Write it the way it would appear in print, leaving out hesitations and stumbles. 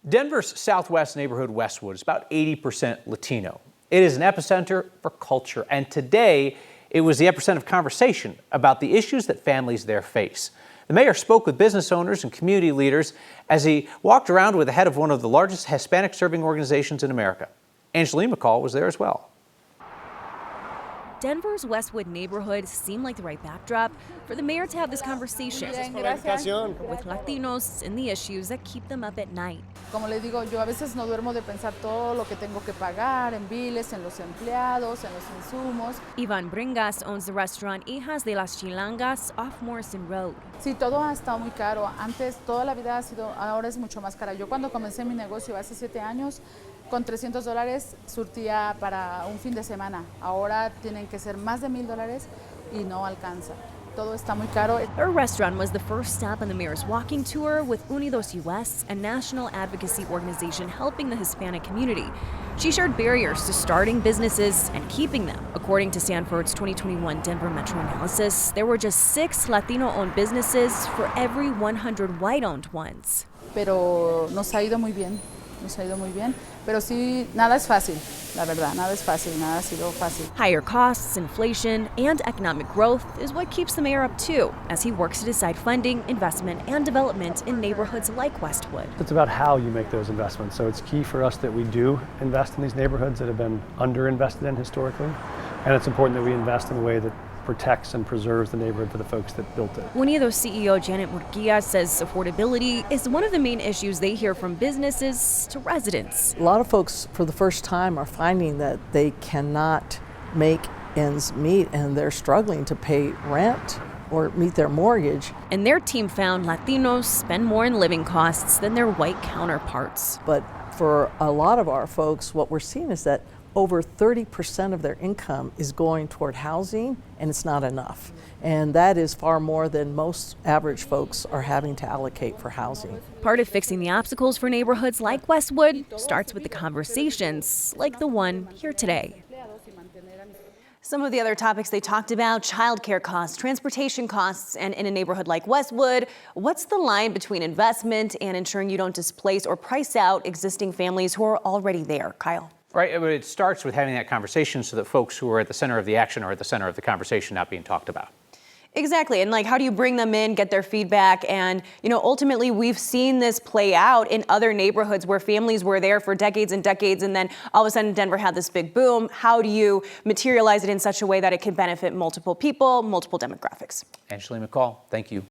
Denver's southwest neighborhood Westwood is about 80% Latino. It is an epicenter for culture, and today it was the epicenter of conversation about the issues that families there face. The mayor spoke with business owners and community leaders as he walked around with the head of one of the largest Hispanic-serving organizations in America. Angela McCall was there as well. Denver's Westwood neighborhood seemed like the right backdrop for the mayor to have this conversation with Latinos and the issues that keep them up at night. Como le digo, yo a veces no duermo de pensar todo lo que tengo que pagar en biles, en los empleados, en los insumos. Iván Bringas owns the restaurant Hijas de las Chilangas off Morrison Road. Sí, todo ha estado muy caro. Antes toda la vida ha sido, ahora es mucho más cara. Yo cuando comencé mi negocio hace 7 años, con $300 surtía para un fin de semana. Ahora tienen que ser más de $1,000 y no alcanza. Todo está muy caro. Her restaurant was the first stop on the mayor's walking tour with Unidos US, a national advocacy organization helping the Hispanic community. She shared barriers to starting businesses and keeping them. According to Stanford's 2021 Denver Metro analysis, there were just 6 Latino-owned businesses for every 100 white-owned ones. Pero nos ha ido muy bien. Pero sí, nada es fácil, la verdad, nada es fácil, nada ha sido fácil. Higher costs, inflation, and economic growth is what keeps the mayor up too, as he works to decide funding, investment, and development in neighborhoods like Westwood. It's about how you make those investments. So it's key for us that we do invest in these neighborhoods that have been underinvested in historically. And it's important that we invest in a way that protects and preserves the neighborhood for the folks that built it. Unidos CEO Janet Murguia says affordability is one of the main issues they hear from businesses to residents. A lot of folks for the first time are finding that they cannot make ends meet and they're struggling to pay rent or meet their mortgage. And their team found Latinos spend more in living costs than their white counterparts. But for a lot of our folks, what we're seeing is that over 30% of their income is going toward housing, and it's not enough. And that is far more than most average folks are having to allocate for housing. Part of fixing the obstacles for neighborhoods like Westwood starts with the conversations like the one here today. Some of the other topics they talked about: childcare costs, transportation costs, and in a neighborhood like Westwood, what's the line between investment and ensuring you don't displace or price out existing families who are already there? Kyle. Right, but it starts with having that conversation so that folks who are at the center of the action are at the center of the conversation, not being talked about. Exactly, and like, how do you bring them in, get their feedback? And ultimately we've seen this play out in other neighborhoods where families were there for decades and decades, and then all of a sudden Denver had this big boom. How do you materialize it in such a way that it can benefit multiple people, multiple demographics? Angela McCall, thank you.